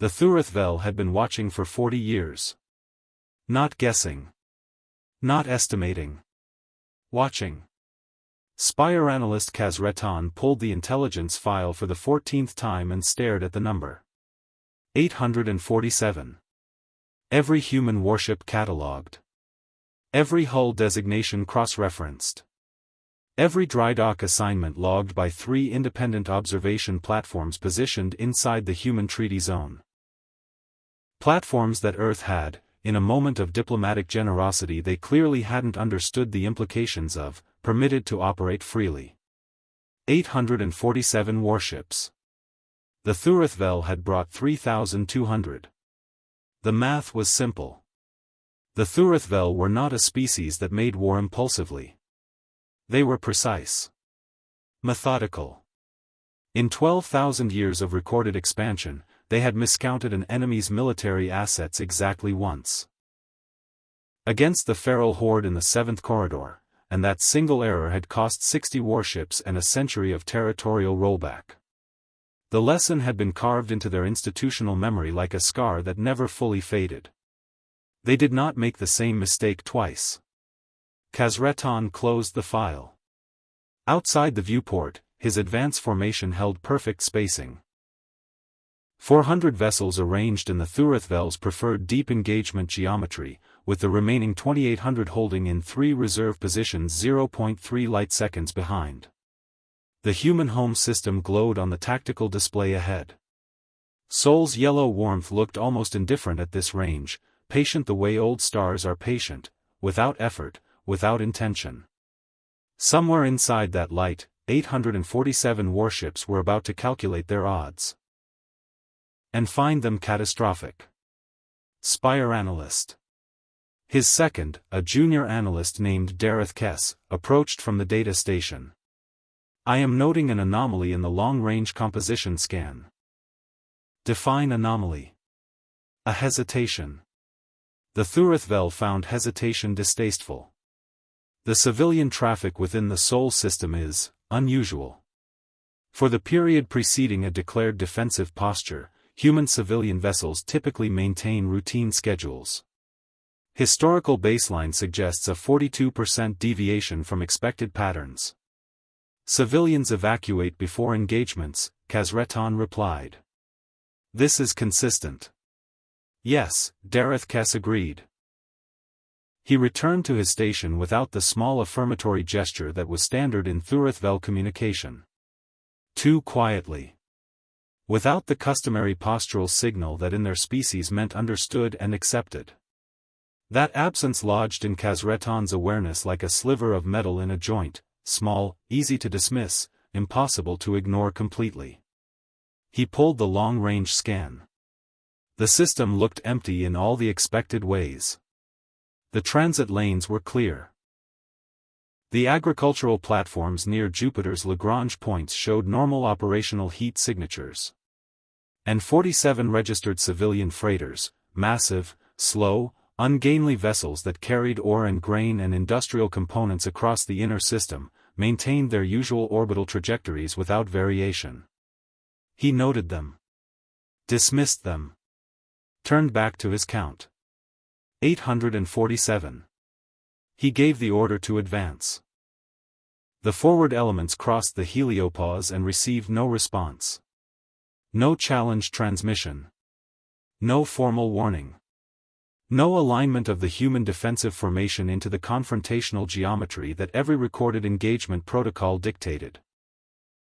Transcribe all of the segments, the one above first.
The Thuruthvel had been watching for 40 years. Not guessing. Not estimating. Watching. Spire analyst Kazretan pulled the intelligence file for the 14th time and stared at the number. 847. Every human warship catalogued. Every hull designation cross-referenced. Every dry dock assignment logged by 3 independent observation platforms positioned inside the human treaty zone. Platforms that Earth had, in a moment of diplomatic generosity they clearly hadn't understood the implications of, permitted to operate freely. 847 warships. The Thuruthvel had brought 3,200. The math was simple. The Thuruthvel were not a species that made war impulsively. They were precise. Methodical. In 12,000 years of recorded expansion, they had miscounted an enemy's military assets exactly once. Against the feral horde in the 7th corridor, and that single error had cost 60 warships and a century of territorial rollback. The lesson had been carved into their institutional memory like a scar that never fully faded. They did not make the same mistake twice. Kazretan closed the file. Outside the viewport, his advance formation held perfect spacing. 400 vessels arranged in the Thuruthvel's preferred deep engagement geometry, with the remaining 2,800 holding in 3 reserve positions 0.3 light seconds behind. The human home system glowed on the tactical display ahead. Sol's yellow warmth looked almost indifferent at this range, patient the way old stars are patient, without effort, without intention. Somewhere inside that light, 847 warships were about to calculate their odds. And find them catastrophic. Spire analyst. His second, a junior analyst named Dareth Kess, approached from the data station. I am noting an anomaly in the long-range composition scan. Define anomaly. A hesitation. The Thuruthvel found hesitation distasteful. The civilian traffic within the Sol system is unusual. For the period preceding a declared defensive posture, human civilian vessels typically maintain routine schedules. Historical baseline suggests a 42% deviation from expected patterns. Civilians evacuate before engagements, Kazretan replied. This is consistent. Yes, Dareth Kess agreed. He returned to his station without the small affirmatory gesture that was standard in Thuruthvel communication. Too quietly. Without the customary postural signal that in their species meant understood and accepted. That absence lodged in Kazretan's awareness like a sliver of metal in a joint, small, easy to dismiss, impossible to ignore completely. He pulled the long-range scan. The system looked empty in all the expected ways. The transit lanes were clear. The agricultural platforms near Jupiter's Lagrange points showed normal operational heat signatures. And 47 registered civilian freighters, massive, slow, ungainly vessels that carried ore and grain and industrial components across the inner system, maintained their usual orbital trajectories without variation. He noted them. Dismissed them. Turned back to his count. 847. He gave the order to advance. The forward elements crossed the heliopause and received no response. No challenge transmission. No formal warning. No alignment of the human defensive formation into the confrontational geometry that every recorded engagement protocol dictated.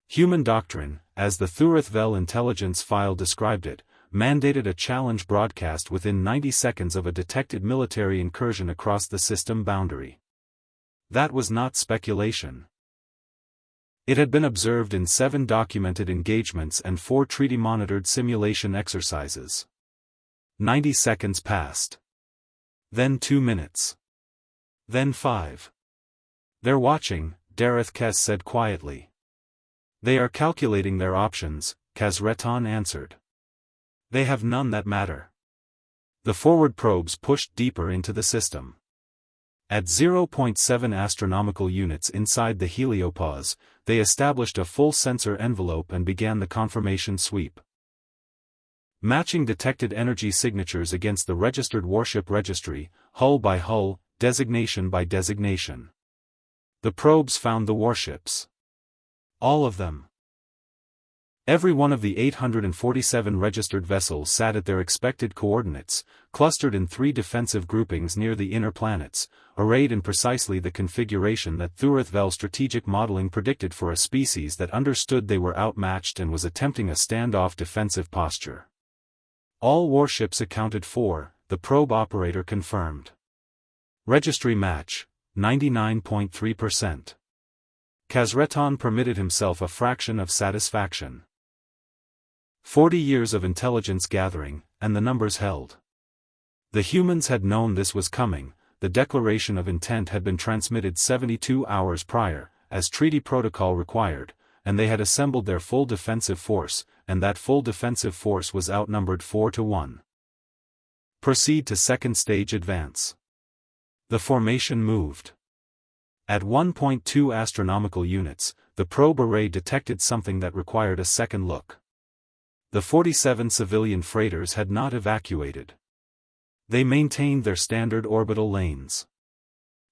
Human doctrine, as the Thuruthvel intelligence file described it, mandated a challenge broadcast within 90 seconds of a detected military incursion across the system boundary. That was not speculation. It had been observed in 7 documented engagements and 4 treaty-monitored simulation exercises. 90 seconds passed. Then 2 minutes. Then 5. They're watching, Dareth Kess said quietly. They are calculating their options, Kazretan answered. They have none that matter. The forward probes pushed deeper into the system. At 0.7 astronomical units inside the heliopause, they established a full sensor envelope and began the confirmation sweep. Matching detected energy signatures against the registered warship registry, hull by hull, designation by designation. The probes found the warships. All of them. Every one of the 847 registered vessels sat at their expected coordinates, clustered in 3 defensive groupings near the inner planets, arrayed in precisely the configuration that Thurithvel strategic modeling predicted for a species that understood they were outmatched and was attempting a standoff defensive posture. All warships accounted for, the probe operator confirmed. Registry match, 99.3%. Kazreton permitted himself a fraction of satisfaction. 40 years of intelligence gathering, and the numbers held. The humans had known this was coming. The declaration of intent had been transmitted 72 hours prior, as treaty protocol required, and they had assembled their full defensive force, and that full defensive force was outnumbered 4-1. Proceed to second stage advance. The formation moved. At 1.2 astronomical units, the probe array detected something that required a second look. The 47 civilian freighters had not evacuated. They maintained their standard orbital lanes.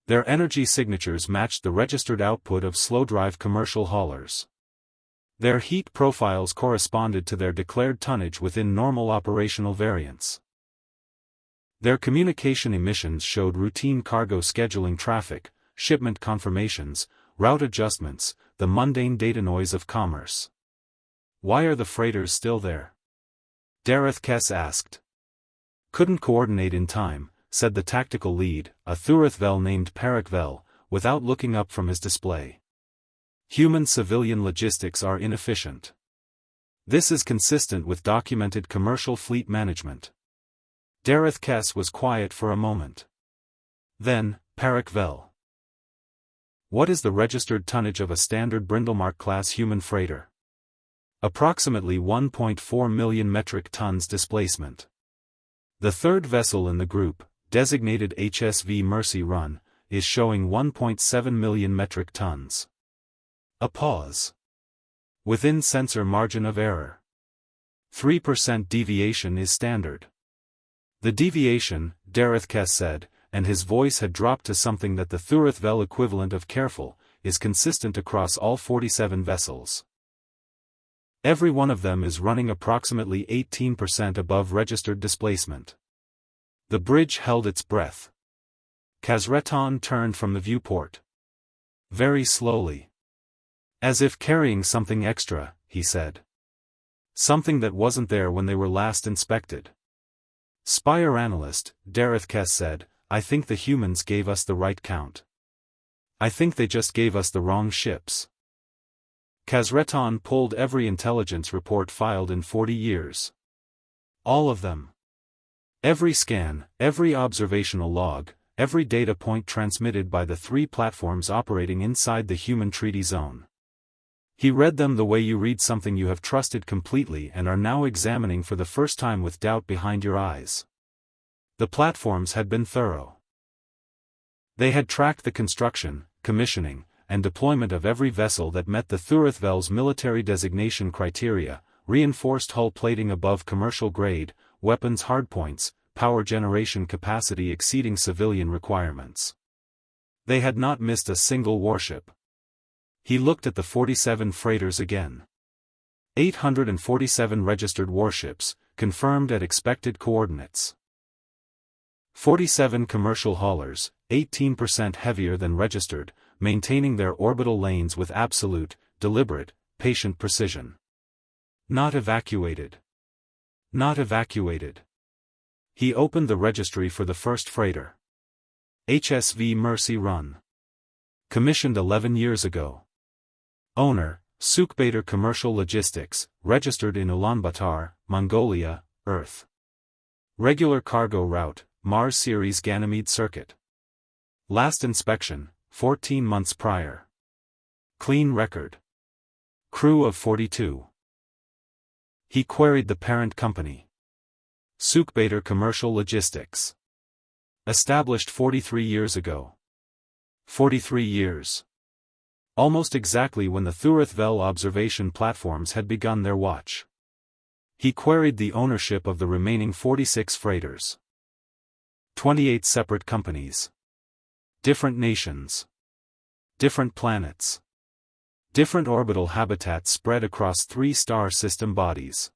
Their energy signatures matched the registered output of slow-drive commercial haulers. Their heat profiles corresponded to their declared tonnage within normal operational variance. Their communication emissions showed routine cargo scheduling traffic, shipment confirmations, route adjustments, the mundane data noise of commerce. Why are the freighters still there? Dareth Kess asked. Couldn't coordinate in time, said the tactical lead, a Thurithvel named Parakvel, without looking up from his display. Human-civilian logistics are inefficient. This is consistent with documented commercial fleet management. Dareth Kess was quiet for a moment. Then, Parakvel. What is the registered tonnage of a standard Brindlemark-class human freighter? Approximately 1.4 million metric tons displacement. The third vessel in the group, designated HSV Mercy Run, is showing 1.7 million metric tons. A pause. Within sensor margin of error. 3% deviation is standard. The deviation, Dareth Kess said, and his voice had dropped to something that the Thurithvel equivalent of careful, is consistent across all 47 vessels. Every one of them is running approximately 18% above registered displacement. The bridge held its breath. Kazreton turned from the viewport. Very slowly. As if carrying something extra, he said. Something that wasn't there when they were last inspected. Spire analyst, Dareth Kess said, I think the humans gave us the right count. I think they just gave us the wrong ships. Kazreton pulled every intelligence report filed in 40 years. All of them. Every scan, every observational log, every data point transmitted by the 3 platforms operating inside the human treaty zone. He read them the way you read something you have trusted completely and are now examining for the first time with doubt behind your eyes. The platforms had been thorough. They had tracked the construction, commissioning, and deployment of every vessel that met the Thurithvel's military designation criteria, reinforced hull plating above commercial grade, weapons hardpoints, power generation capacity exceeding civilian requirements. They had not missed a single warship. He looked at the 47 freighters again. 847 registered warships, confirmed at expected coordinates. 47 commercial haulers, 18% heavier than registered, maintaining their orbital lanes with absolute, deliberate, patient precision. Not evacuated. Not evacuated. He opened the registry for the first freighter. HSV Mercy Run. Commissioned 11 years ago. Owner, Sukbader Commercial Logistics, registered in Ulaanbaatar, Mongolia, Earth. Regular cargo route, Mars Series Ganymede Circuit. Last inspection, 14 months prior. Clean record. Crew of 42. He queried the parent company. Sukbader Commercial Logistics. Established 43 years ago. 43 years. Almost exactly when the Thurithvel observation platforms had begun their watch. He queried the ownership of the remaining 46 freighters. 28 separate companies. Different nations. Different planets. Different orbital habitats spread across 3 star system bodies.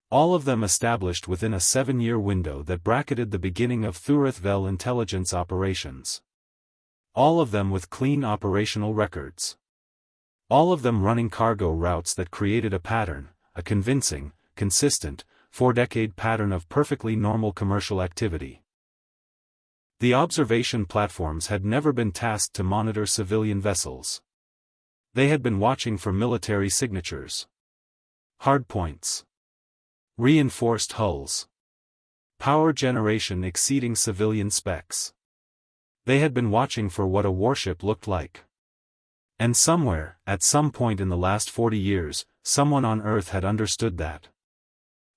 All of them established within a 7-year window that bracketed the beginning of Thurithvel intelligence operations. All of them with clean operational records. All of them running cargo routes that created a pattern, a convincing, consistent, 4-decade pattern of perfectly normal commercial activity. The observation platforms had never been tasked to monitor civilian vessels. They had been watching for military signatures. Hardpoints. Reinforced hulls. Power generation exceeding civilian specs. They had been watching for what a warship looked like. And somewhere, at some point in the last 40 years, someone on Earth had understood that.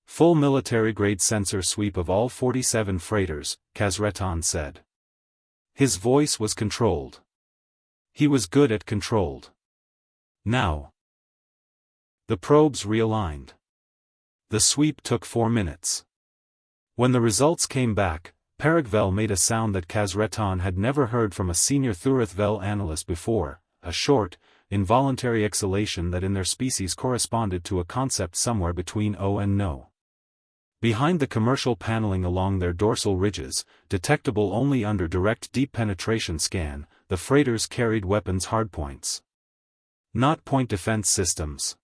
Full military-grade sensor sweep of all 47 freighters, Kazretan said. His voice was controlled. He was good at controlled. Now. The probes realigned. The sweep took 4 minutes. When the results came back, Perigvel made a sound that Kazretan had never heard from a senior Thurithvel analyst before, a short, involuntary exhalation that in their species corresponded to a concept somewhere between oh and no. Behind the commercial paneling along their dorsal ridges, detectable only under direct deep penetration scan, the freighters carried weapons hardpoints. Not point defense systems.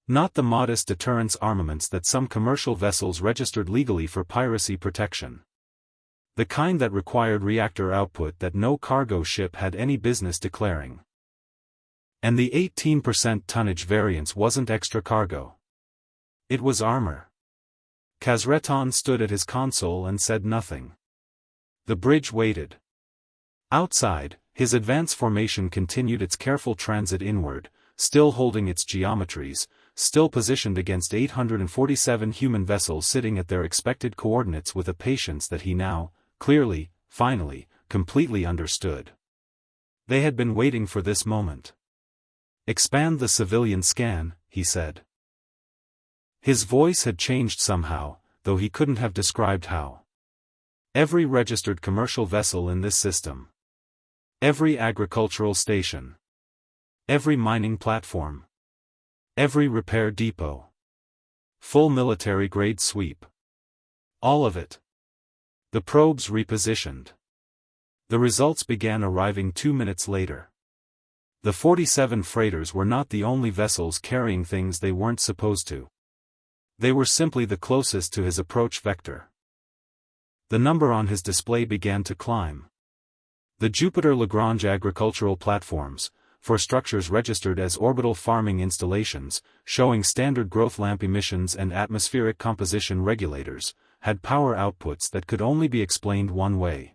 Not the modest deterrence armaments that some commercial vessels registered legally for piracy protection. The kind that required reactor output that no cargo ship had any business declaring. And the 18% tonnage variance wasn't extra cargo. It was armor. Kazretan stood at his console and said nothing. The bridge waited. Outside, his advance formation continued its careful transit inward, still holding its geometries, still positioned against 847 human vessels sitting at their expected coordinates with a patience that he now, clearly, finally, completely understood. They had been waiting for this moment. Expand the civilian scan, he said. His voice had changed somehow, though he couldn't have described how. Every registered commercial vessel in this system. Every agricultural station. Every mining platform. Every repair depot. Full military-grade sweep. All of it. The probes repositioned. The results began arriving 2 minutes later. The 47 freighters were not the only vessels carrying things they weren't supposed to. They were simply the closest to his approach vector. The number on his display began to climb. The Jupiter-Lagrange agricultural platforms, for structures registered as orbital farming installations, showing standard growth lamp emissions and atmospheric composition regulators, had power outputs that could only be explained one way.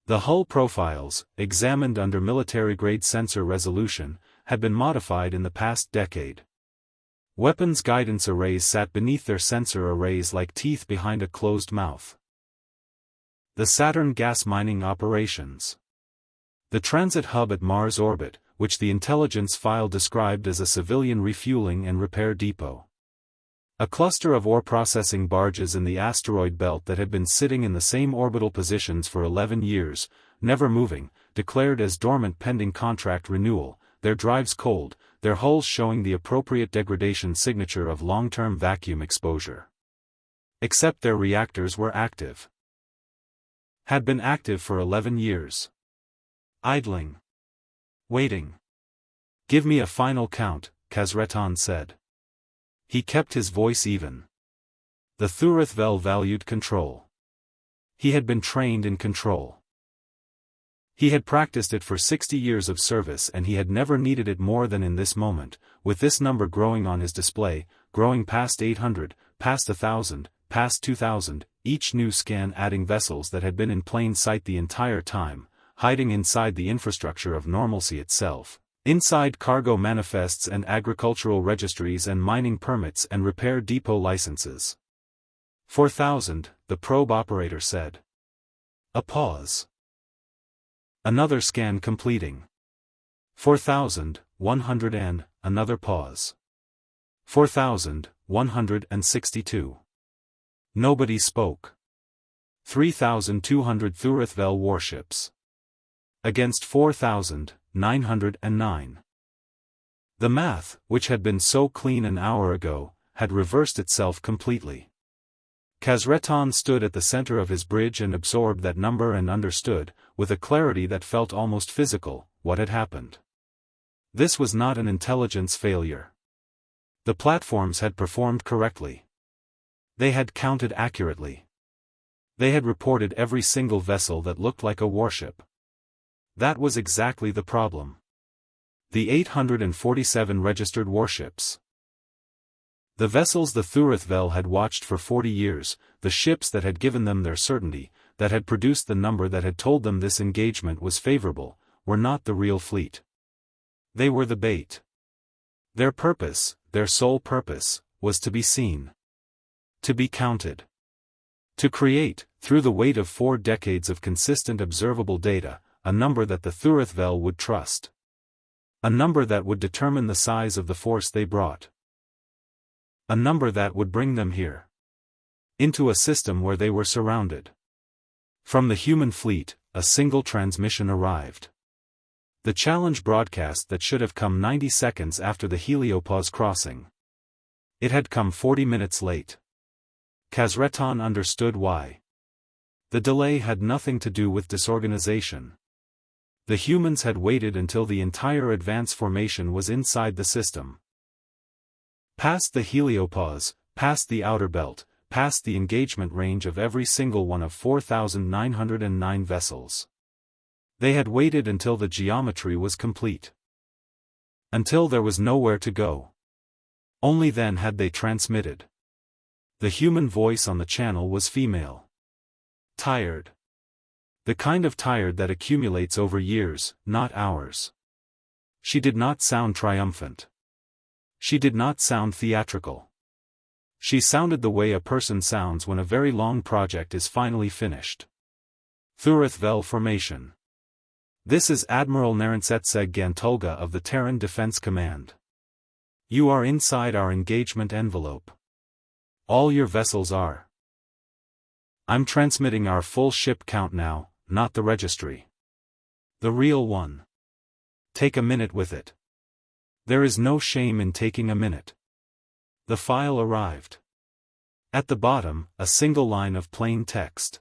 The hull profiles, examined under military-grade sensor resolution, had been modified in the past decade. Weapons guidance arrays sat beneath their sensor arrays like teeth behind a closed mouth. The Saturn gas mining operations. The transit hub at Mars orbit, which the intelligence file described as a civilian refueling and repair depot. A cluster of ore processing barges in the asteroid belt that had been sitting in the same orbital positions for 11 years, never moving, declared as dormant pending contract renewal, their drives cold, their hulls showing the appropriate degradation signature of long-term vacuum exposure. Except their reactors were active. Had been active for 11 years. Idling. Waiting. Give me a final count, Kazretan said. He kept his voice even. The Thurithvel valued control. He had been trained in control. He had practiced it for 60 years of service and he had never needed it more than in this moment, with this number growing on his display, growing past 800, past 1,000, past 2,000, each new scan adding vessels that had been in plain sight the entire time, hiding inside the infrastructure of normalcy itself, inside cargo manifests and agricultural registries and mining permits and repair depot licenses. 4,000, the probe operator said. A pause. Another scan completing. 4,100 and, another pause. 4,000, 162. Nobody spoke. 3,200 Thurithvel warships. Against 4,909. The math, which had been so clean an hour ago, had reversed itself completely. Kazreton stood at the center of his bridge and absorbed that number and understood, with a clarity that felt almost physical, what had happened. This was not an intelligence failure. The platforms had performed correctly. They had counted accurately. They had reported every single vessel that looked like a warship. That was exactly the problem. The 847 registered warships. The vessels the Thurithvel had watched for 40 years, the ships that had given them their certainty, that had produced the number that had told them this engagement was favorable, were not the real fleet. They were the bait. Their purpose, their sole purpose, was to be seen. To be counted. To create, through the weight of 4 decades of consistent observable data, a number that the Thurithvel would trust. A number that would determine the size of the force they brought. A number that would bring them here. Into a system where they were surrounded. From the human fleet, a single transmission arrived. The challenge broadcast that should have come 90 seconds after the heliopause crossing. It had come 40 minutes late. Kazreton understood why. The delay had nothing to do with disorganization. The humans had waited until the entire advance formation was inside the system. Past the heliopause, past the outer belt, past the engagement range of every single one of 4,909 vessels. They had waited until the geometry was complete. Until there was nowhere to go. Only then had they transmitted. The human voice on the channel was female. Tired. The kind of tired that accumulates over years, not hours. She did not sound triumphant. She did not sound theatrical. She sounded the way a person sounds when a very long project is finally finished. Thurithvel formation. This is Admiral Narantsetseg Gantolga of the Terran Defense Command. You are inside our engagement envelope. All your vessels are. I'm transmitting our full ship count now, not the registry. The real one. Take a minute with it. There is no shame in taking a minute. The file arrived. At the bottom, a single line of plain text.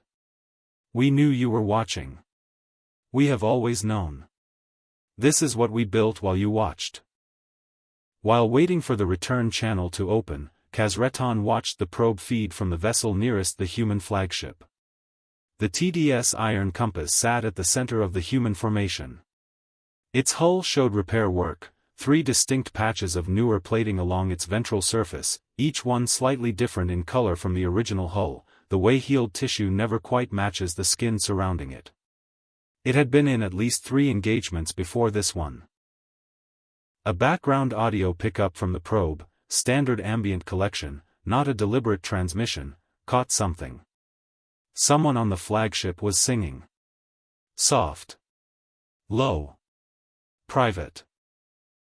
We knew you were watching. We have always known. This is what we built while you watched. While waiting for the return channel to open, Kazreton watched the probe feed from the vessel nearest the human flagship. The TDS iron compass sat at the center of the human formation. Its hull showed repair work, 3 distinct patches of newer plating along its ventral surface, each one slightly different in color from the original hull, the way healed tissue never quite matches the skin surrounding it. It had been in at least 3 engagements before this one. A background audio pickup from the probe, standard ambient collection, not a deliberate transmission, caught something. Someone on the flagship was singing. Soft. Low. Private.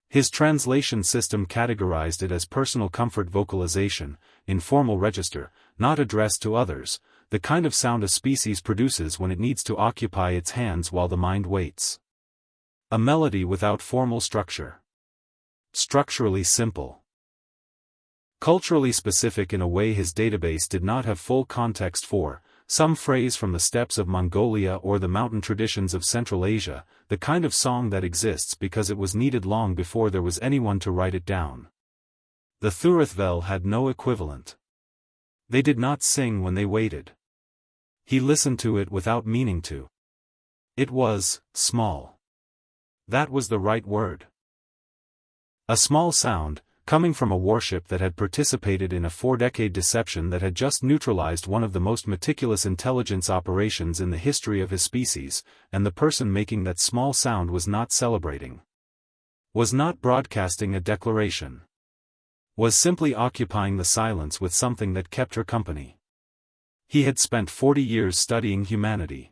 His translation system categorized it as personal comfort vocalization, informal register, not addressed to others, the kind of sound a species produces when it needs to occupy its hands while the mind waits. A melody without formal structure. Structurally simple. Culturally specific in a way his database did not have full context for, some phrase from the steppes of Mongolia or the mountain traditions of Central Asia, the kind of song that exists because it was needed long before there was anyone to write it down. The Thurithvel had no equivalent. They did not sing when they waited. He listened to it without meaning to. It was small. That was the right word. A small sound, coming from a warship that had participated in a 4-decade deception that had just neutralized one of the most meticulous intelligence operations in the history of his species, and the person making that small sound was not celebrating. Was not broadcasting a declaration. Was simply occupying the silence with something that kept her company. He had spent 40 years studying humanity.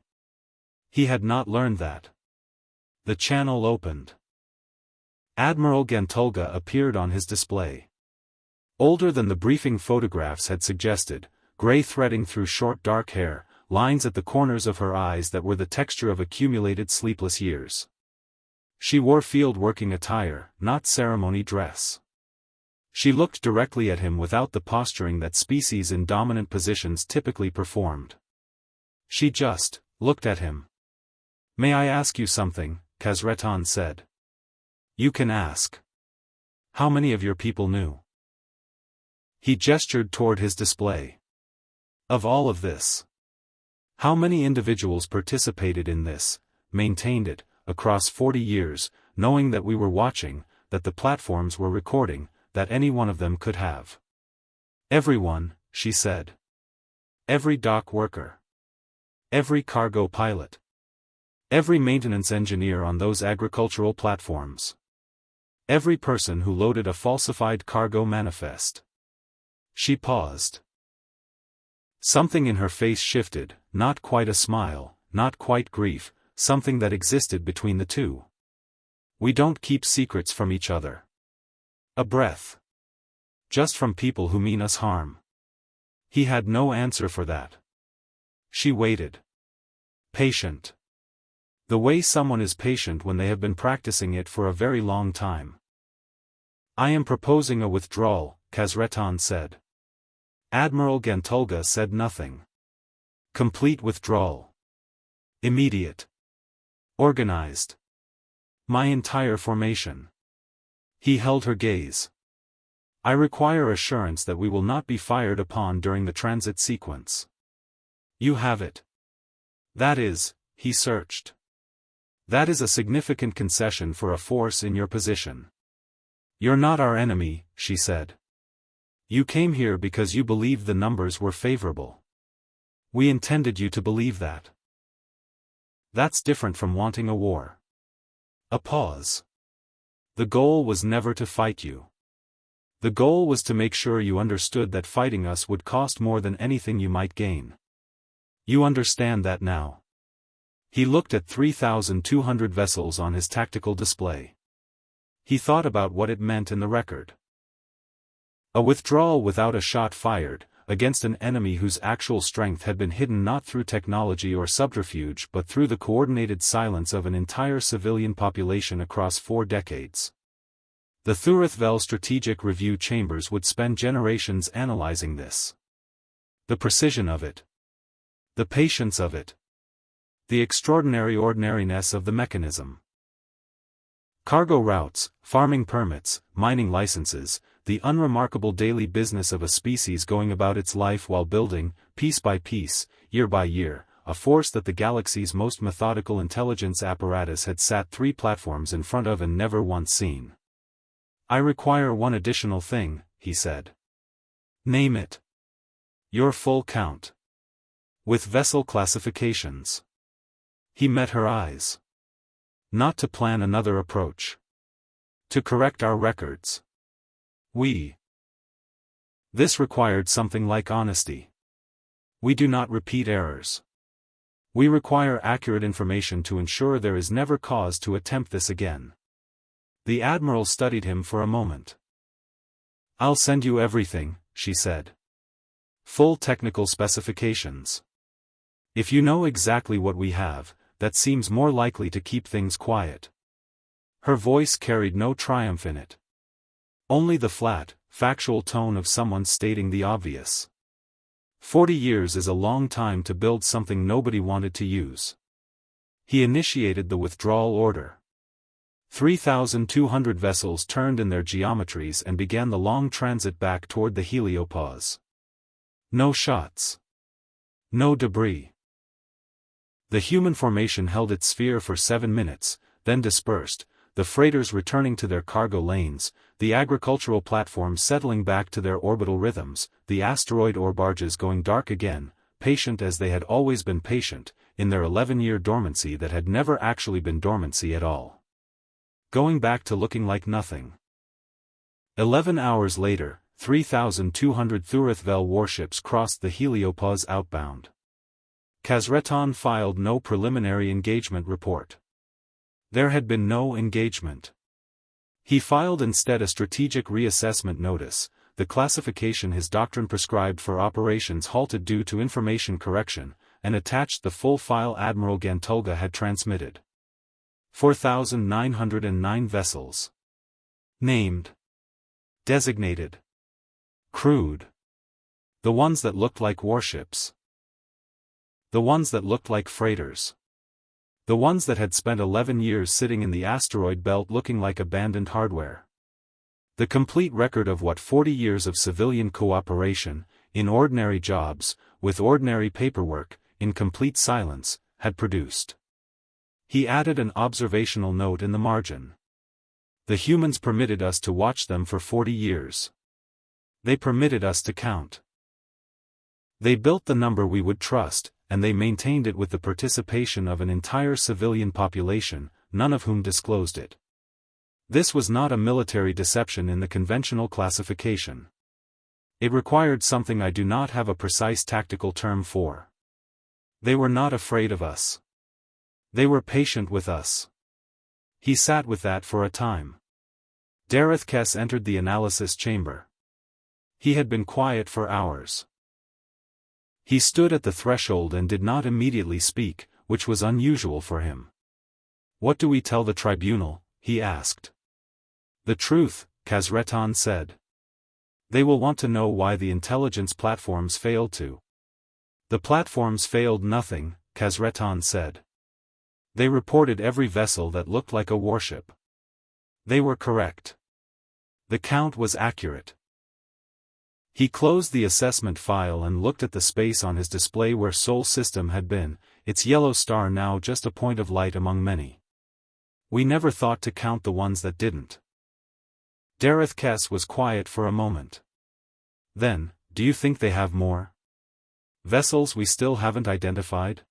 He had not learned that. The channel opened. Admiral Gantolga appeared on his display. Older than the briefing photographs had suggested, gray threading through short dark hair, lines at the corners of her eyes that were the texture of accumulated sleepless years. She wore field-working attire, not ceremony dress. She looked directly at him without the posturing that species in dominant positions typically performed. She just looked at him. "May I ask you something?" Kazretan said. "You can ask. How many of your people knew?" He gestured toward his display. "Of all of this. How many individuals participated in this, maintained it, across 40 years, knowing that we were watching, that the platforms were recording, that any one of them could have?" "Everyone," she said. "Every dock worker. Every cargo pilot. Every maintenance engineer on those agricultural platforms. Every person who loaded a falsified cargo manifest." She paused. Something in her face shifted, not quite a smile, not quite grief, something that existed between the two. "We don't keep secrets from each other. A breath. Just from people who mean us harm." He had no answer for that. She waited. Patient. The way someone is patient when they have been practicing it for a very long time. "I am proposing a withdrawal," Kazretan said. Admiral Gantulga said nothing. "Complete withdrawal. Immediate. Organized. My entire formation." He held her gaze. "I require assurance that we will not be fired upon during the transit sequence." "You have it." "That is," he searched. "That is a significant concession for a force in your position." "You're not our enemy," she said. "You came here because you believed the numbers were favorable. We intended you to believe that. That's different from wanting a war." A pause. "The goal was never to fight you. The goal was to make sure you understood that fighting us would cost more than anything you might gain. You understand that now." He looked at 3,200 vessels on his tactical display. He thought about what it meant in the record. A withdrawal without a shot fired, against an enemy whose actual strength had been hidden not through technology or subterfuge but through the coordinated silence of an entire civilian population across 4 decades. The Thurithvel Strategic Review Chambers would spend generations analyzing this. The precision of it. The patience of it. The extraordinary ordinariness of the mechanism. Cargo routes, farming permits, mining licenses, the unremarkable daily business of a species going about its life while building, piece by piece, year by year, a force that the galaxy's most methodical intelligence apparatus had sat 3 platforms in front of and never once seen. "I require one additional thing," he said. "Name it. Your full count. With vessel classifications." He met her eyes. "Not to plan another approach. To correct our records. This required something like honesty. We do not repeat errors. We require accurate information to ensure there is never cause to attempt this again." The Admiral studied him for a moment. "I'll send you everything," she said. "Full technical specifications. If you know exactly what we have, that seems more likely to keep things quiet." Her voice carried no triumph in it. Only the flat, factual tone of someone stating the obvious. 40 years is a long time to build something nobody wanted to use. He initiated the withdrawal order. 3,200 vessels turned in their geometries and began the long transit back toward the heliopause. No shots. No debris. The human formation held its sphere for 7 minutes, then dispersed, the freighters returning to their cargo lanes, the agricultural platforms settling back to their orbital rhythms, the asteroid ore barges going dark again, patient as they had always been patient, in their 11-year dormancy that had never actually been dormancy at all. Going back to looking like nothing. 11 hours later, 3,200 Thurithvel warships crossed the heliopause outbound. Kazretan filed no preliminary engagement report. There had been no engagement. He filed instead a strategic reassessment notice, the classification his doctrine prescribed for operations halted due to information correction, and attached the full file Admiral Gantolga had transmitted. 4,909 vessels. Named. Designated. Crewed. The ones that looked like warships. The ones that looked like freighters. The ones that had spent 11 years sitting in the asteroid belt looking like abandoned hardware. The complete record of what 40 years of civilian cooperation, in ordinary jobs, with ordinary paperwork, in complete silence, had produced. He added an observational note in the margin. The humans permitted us to watch them for 40 years. They permitted us to count. They built the number we would trust, and they maintained it with the participation of an entire civilian population, none of whom disclosed it. This was not a military deception in the conventional classification. It required something I do not have a precise tactical term for. They were not afraid of us. They were patient with us. He sat with that for a time. Dareth Kess entered the analysis chamber. He had been quiet for hours. He stood at the threshold and did not immediately speak, which was unusual for him. "What do we tell the tribunal?" he asked. "The truth," Kazretan said. "They will want to know why the intelligence platforms failed to." "The platforms failed nothing," Kazretan said. "They reported every vessel that looked like a warship. They were correct. The count was accurate." He closed the assessment file and looked at the space on his display where Sol System had been, its yellow star now just a point of light among many. "We never thought to count the ones that didn't." Dareth Kess was quiet for a moment. "Then, do you think they have more? Vessels we still haven't identified?"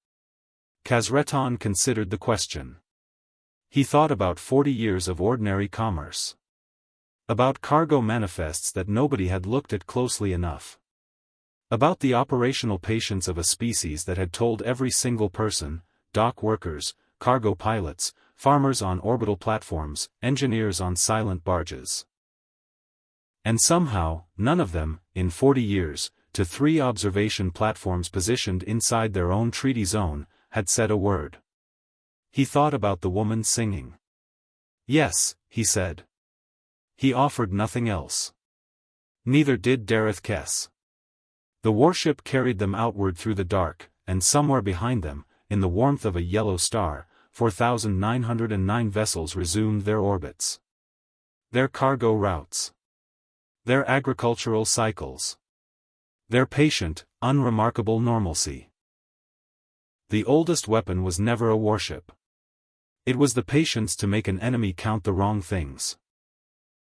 Kazretan considered the question. He thought about 40 years of ordinary commerce. About cargo manifests that nobody had looked at closely enough. About the operational patience of a species that had told every single person, dock workers, cargo pilots, farmers on orbital platforms, engineers on silent barges. And somehow, none of them, in 40 years, to 3 observation platforms positioned inside their own treaty zone, had said a word. He thought about the woman singing. "Yes," he said. He offered nothing else. Neither did Dareth Kess. The warship carried them outward through the dark, and somewhere behind them, in the warmth of a yellow star, 4,909 vessels resumed their orbits. Their cargo routes. Their agricultural cycles. Their patient, unremarkable normalcy. The oldest weapon was never a warship. It was the patience to make an enemy count the wrong things.